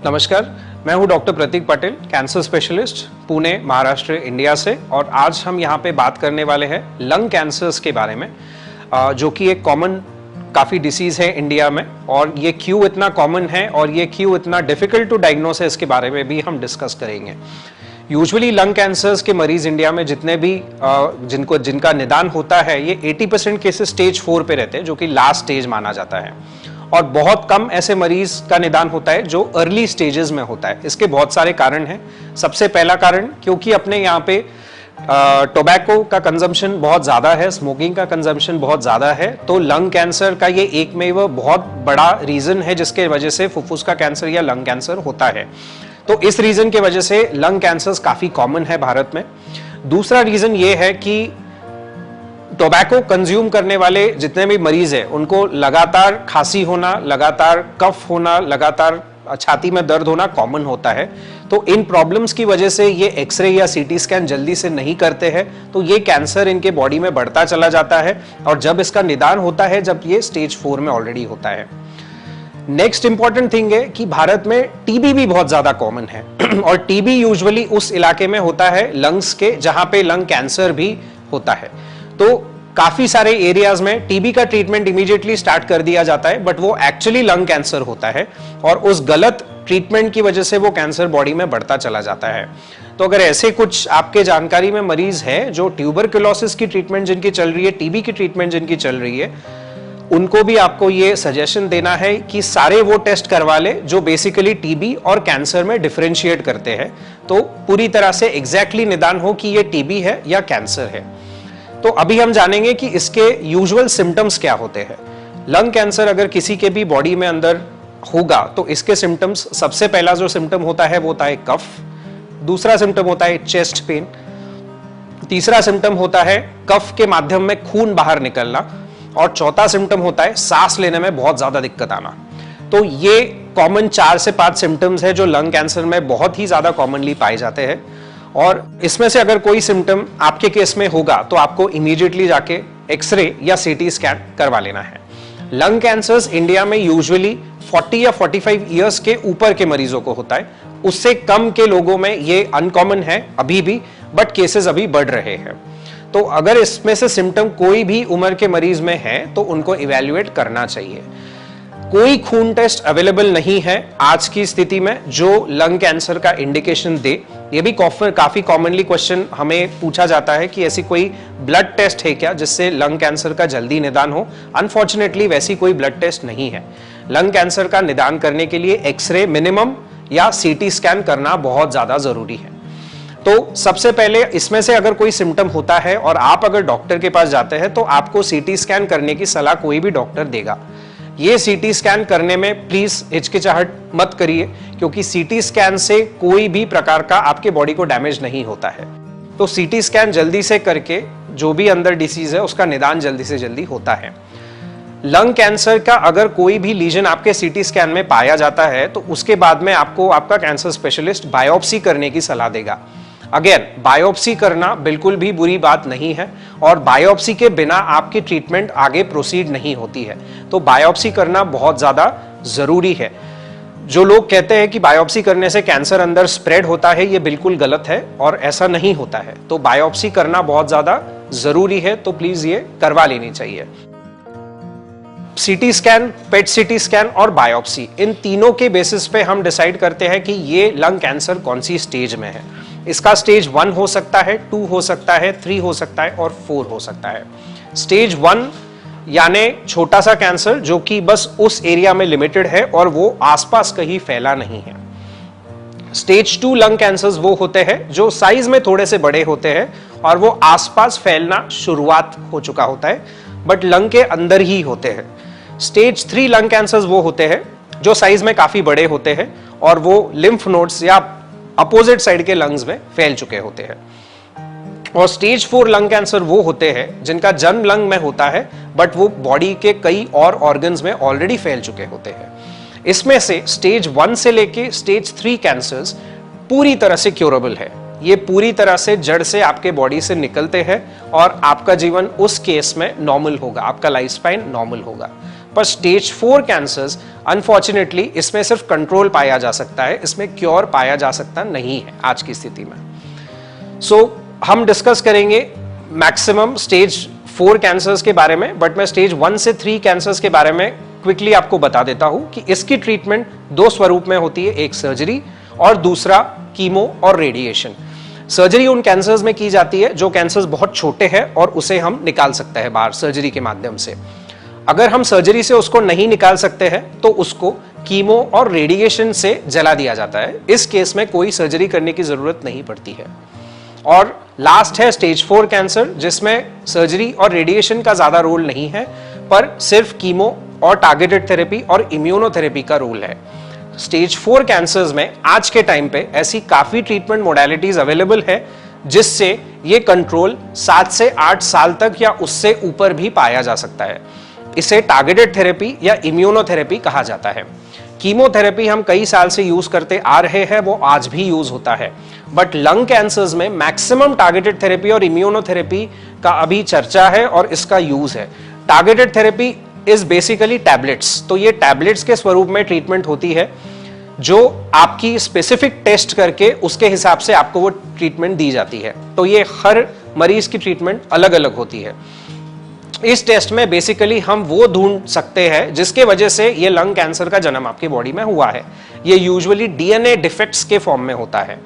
नमस्कार, मैं हूं doctor Pratik Patel, cancer specialist, Pune, Maharashtra, India से। और आज हम यहां पे बात करने वाले हैं लंग कैंसर्स के बारे में, जो कि एक कॉमन काफ़ी डिसीज़ है इंडिया में। और ये क्यों इतना कॉमन है और ये क्यों इतना डिफ़िकल्ट टू डायग्नोस है, इसके बारे में भी हम डिस्कस करेंगे। यूजुअली लंग कैंसर्स के मरीज़ इंडिया में जितने भी जिनका निदान होता है, ये 80% केसेस स्टेज 4 पे रहते हैं, जो कि लास्ट स्टेज माना जाता है। और बहुत कम ऐसे मरीज का निदान होता है जो अर्ली स्टेजेस में होता है। इसके बहुत सारे कारण हैं। सबसे पहला कारण, क्योंकि अपने यहाँ पे टोबैको का कंजम्पशन बहुत ज़्यादा है, स्मोकिंग का कंजम्पशन बहुत ज़्यादा है, तो लंग कैंसर का ये एकमेव बहुत बड़ा रीज़न है जिसके वजह से फुफ्फुस का कैंसर या लंग कैंसर होता है। तो इस रीज़न के वजह से लंग कैंसर्स काफ़ी कॉमन है भारत में। दूसरा रीज़न ये है कि टोबैको कंज्यूम करने वाले जितने भी मरीज हैं, उनको लगातार खांसी होना, लगातार कफ होना, लगातार छाती में दर्द होना कॉमन होता है। तो इन प्रॉब्लम्स की वजह से ये एक्सरे या सीटी स्कैन जल्दी से नहीं करते हैं, तो ये कैंसर इनके बॉडी में बढ़ता चला जाता है। और जब इसका निदान होता है, जब ये स्टेज 4 में ऑलरेडी होता है। नेक्स्ट इंपॉर्टेंट थिंग है कि भारत में टीबी भी बहुत ज्यादा कॉमन है। और टीबी यूजुअली उस इलाके में होता है लंग्स के जहां पे लंग कैंसर भी होता है। तो काफी सारे एरियाज में टीबी का ट्रीटमेंट इमीडिएटली स्टार्ट कर दिया जाता है, बट वो एक्चुअली लंग कैंसर होता है और उस गलत ट्रीटमेंट की वजह से वो कैंसर बॉडी में बढ़ता चला जाता है। तो अगर ऐसे कुछ आपके जानकारी में मरीज है जो ट्यूबरकुलोसिस की ट्रीटमेंट जिनकी चल रही है, टीबी की ट्रीटमेंट जिनकी चल रही है, उनको भी आपको ये सजेशन देना है कि सारे वो टेस्ट करवा ले जो बेसिकली टीबी और कैंसर में डिफरेंशिएट करते हैं, तो पूरी तरह से एग्जैक्टली निदान हो कि ये टीबी है या कैंसर है। तो अभी हम जानेंगे कि इसके यूजुअल सिम्टम्स क्या होते हैं। लंग कैंसर अगर किसी के भी बॉडी में अंदर होगा तो इसके सिम्टम्स, सबसे पहला जो सिम्टम होता है वो होता है कफ। दूसरा सिम्टम होता है चेस्ट पेन। तीसरा सिम्टम होता है कफ के माध्यम में खून बाहर निकलना। और चौथा सिम्टम होता है सांस लेने में बहुत ज्यादा दिक्कत आना। तो ये कॉमन 4 से 5 सिम्टम्स है जो लंग कैंसर में बहुत ही ज्यादा कॉमनली पाए जाते हैं। और इसमें से अगर कोई सिम्टम आपके केस में होगा तो आपको इमीडिएटली जाके एक्सरे या सीटी स्कैन करवा लेना है। लंग कैंसर्स इंडिया में यूजुअली 40 या 45 इयर्स के ऊपर के मरीजों को होता है। उससे कम के लोगों में ये अनकॉमन है अभी भी, बट केसेस अभी बढ़ रहे हैं। तो अगर इसमें से सिम्टम कोई भी उम्र के मरीज में है तो उनको इवैल्यूएट करना चाहिए। कोई खून टेस्ट अवेलेबल नहीं है आज की स्थिति में जो लंग कैंसर का इंडिकेशन दे। ये भी काफी कॉमनली क्वेश्चन हमें पूछा जाता है कि ऐसी कोई ब्लड टेस्ट है क्या जिससे लंग कैंसर का जल्दी निदान हो। अनफॉर्चुनेटली वैसी कोई ब्लड टेस्ट नहीं है। लंग कैंसर का निदान करने के लिए एक्सरे मिनिमम या सीटी स्कैन करना बहुत ज्यादा जरूरी है। तो सबसे पहले इसमें से अगर कोई सिम्टम होता है और आप अगर डॉक्टर के पास जाते हैं तो आपको सीटी स्कैन करने की सलाह कोई भी डॉक्टर देगा। ये सीटी स्कैन करने में प्लीज हिचकिचाहट मत करिए, क्योंकि सीटी स्कैन से कोई भी प्रकार का आपके बॉडी को डैमेज नहीं होता है। तो सीटी स्कैन जल्दी से करके जो भी अंदर डिसीज है उसका निदान जल्दी से जल्दी होता है। लंग कैंसर का अगर कोई भी लीजन आपके सीटी स्कैन में पाया जाता है तो उसके बाद में आपको आपका कैंसर स्पेशलिस्ट बायोप्सी करने की सलाह देगा। अगेन, बायोप्सी करना बिल्कुल भी बुरी बात नहीं है और बायोप्सी के बिना आपकी ट्रीटमेंट आगे प्रोसीड नहीं होती है। तो बायोप्सी करना बहुत ज्यादा जरूरी है। जो लोग कहते हैं कि बायोप्सी करने से कैंसर अंदर स्प्रेड होता है, ये बिल्कुल गलत है और ऐसा नहीं होता है। तो बायोप्सी करना बहुत ज्यादा जरूरी है, तो प्लीज ये करवा लेनी चाहिए। सीटी स्कैन, पेट सीटी स्कैन और बायोप्सी, इन तीनों के बेसिस पे हम डिसाइड करते हैं कि ये लंग कैंसर कौन सी स्टेज में है। इसका स्टेज 1 हो सकता है, 2 हो सकता है, 3 हो सकता है और 4 हो सकता है। स्टेज 1 यानी छोटा सा कैंसर जो कि बस उस एरिया में लिमिटेड है और वो आसपास कहीं फैला नहीं है। स्टेज 2 लंग कैंसर्स वो होते हैं जो साइज में थोड़े से बड़े होते हैं और वो आसपास फैलना शुरुआत हो चुका होता है, बट लंग के अंदर ही होते हैं। स्टेज 3 लंग कैंसर्स वो होते हैं जो साइज में काफी बड़े होते हैं और वो लिम्फ नोड्स या अपोजिट साइड के लंग्स में फैल चुके होते हैं। और स्टेज 4 लंग कैंसर वो होते हैं जिनका जन्म लंग में होता है, बट वो बॉडी के कई और ऑर्गन्स में ऑलरेडी फैल चुके होते हैं। इसमें से स्टेज 1 से लेके स्टेज 3 कैंसर्स पूरी तरह से क्योरेबल है। ये पूरी तरह से जड़ से आपके बॉडी से निकलते हैं और आपका जीवन उस केस में नॉर्मल होगा, आपका लाइफ स्पैन नॉर्मल होगा। पर स्टेज 4 कैंसर्स अनफॉर्चुनेटली इसमें सिर्फ कंट्रोल पाया जा सकता है, इसमें क्योर पाया जा सकता नहीं है आज की स्थिति में। हम डिस्कस करेंगे मैक्सिमम स्टेज 4 कैंसर्स के बारे में, बट मैं स्टेज 1 से 3 कैंसर्स के बारे में क्विकली आपको बता देता हूं कि इसकी ट्रीटमेंट 2 स्वरूप में होती है, एक सर्जरी और दूसरा कीमो और रेडिएशन। सर्जरी उन कैंसर्स में की जाती है जो कैंसर्स बहुत छोटे हैं और उसे हम निकाल सकते हैं बाहर सर्जरी के माध्यम से। अगर हम सर्जरी से उसको नहीं निकाल सकते हैं तो उसको कीमो और रेडिएशन से जला दिया जाता है। इस केस में कोई सर्जरी करने की जरूरत नहीं पड़ती है। और लास्ट है स्टेज 4 कैंसर, जिसमें सर्जरी और रेडिएशन का ज्यादा रोल नहीं है, पर सिर्फ कीमो और टारगेटेड थेरेपी और इम्यूनोथेरेपी का रोल है। स्टेज 4 कैंसर्स में आज के टाइम पे ऐसी काफी ट्रीटमेंट मोडालिटीज अवेलेबल है जिससे ये कंट्रोल 7 से 8 साल तक या उससे ऊपर भी पाया जा सकता है। इसे टारगेटेड थेरेपी या इम्यूनोथेरेपी कहा जाता है। कीमोथेरेपी हम कई साल से यूज करते आ रहे हैं, वो आज भी यूज होता है, बट लंग कैंसर्स में मैक्सिमम टारगेटेड थेरेपी और इम्यूनोथेरेपी का अभी चर्चा है और इसका यूज है। Targeted therapy is basically tablets, तो ये टैबलेट्स के स्वरूप में ट्रीटमेंट होती है जो आपकी स्पेसिफिक टेस्ट करके उसके हिसाब से आपको वो ट्रीटमेंट दी जाती है। तो ये हर मरीज की ट्रीटमेंट अलग अलग होती है। इस टेस्ट में बेसिकली हम वो ढूंढ सकते हैं जिसके वजह से ये लंग कैंसर का जन्म आपकी बॉडी में हुआ है। ये यूजुअली डीएनए डिफेक्ट्स के फॉर्म में होता है।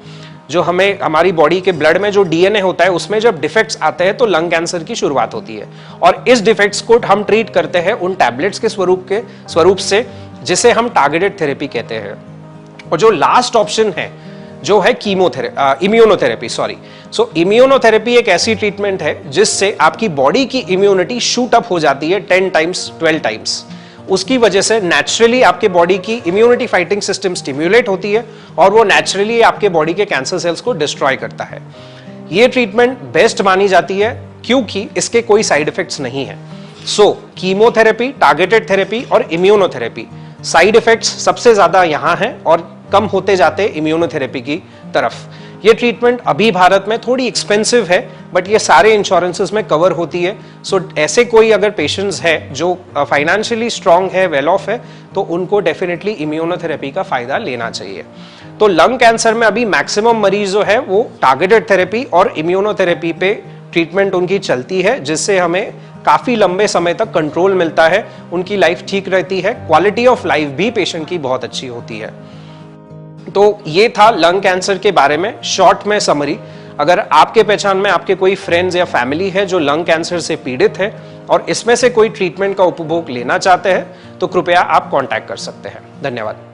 जो हमें हमारी बॉडी के ब्लड में जो डीएनए होता है उसमें जब डिफेक्ट्स आते हैं तो लंग कैंसर की शुरुआत होती है, और इस डिफेक्ट्स को हम ट्रीट करते हैं उन टैबलेट्स के स्वरूप से जिसे हम टारगेटेड थेरेपी कहते हैं। और जो लास्ट ऑप्शन है जो है इम्यूनोथेरेपी। सो इम्यूनोथेरेपी एक ऐसी ट्रीटमेंट है जिससे आपकी बॉडी की इम्यूनिटी शूट अप हो जाती है 10 टाइम्स 12 टाइम्स। उसकी वजह से नेचुरली आपके बॉडी की इम्यूनिटी फाइटिंग सिस्टम स्टिम्युलेट होती है और वो नेचुरली आपके बॉडी के कैंसर सेल्स को डिस्ट्रॉय करता है। ये ट्रीटमेंट बेस्ट मानी जाती है क्योंकि इसके कोई साइड इफेक्ट्स नहीं है। सो कीमोथेरेपी, टारगेटेड थेरेपी और इम्यूनोथेरेपी, साइड इफेक्ट्स सबसे ज्यादा यहां हैं और कम होते जाते इम्यूनोथेरेपी की तरफ। ये ट्रीटमेंट अभी भारत में थोड़ी एक्सपेंसिव है, बट ये सारे इंश्योरेंसेस में कवर होती है। सो ऐसे कोई अगर पेशेंट्स है जो फाइनेंशियली स्ट्रांग है, वेल ऑफ है, तो उनको डेफिनेटली इम्यूनोथेरेपी का फायदा लेना चाहिए। तो लंग कैंसर में अभी मैक्सिमम मरीज जो है वो टारगेटेड थेरेपी और इम्यूनोथेरेपी पे ट्रीटमेंट उनकी चलती है, जिससे हमें काफी लंबे समय तक कंट्रोल मिलता है, उनकी लाइफ ठीक रहती है, क्वालिटी ऑफ लाइफ भी पेशेंट की बहुत अच्छी होती है। तो ये था लंग कैंसर के बारे में शॉर्ट में समरी। अगर आपके पहचान में आपके कोई फ्रेंड्स या फैमिली है जो लंग कैंसर से पीड़ित है और इसमें से कोई ट्रीटमेंट का उपभोग लेना चाहते हैं तो कृपया आप कांटेक्ट कर सकते हैं। धन्यवाद।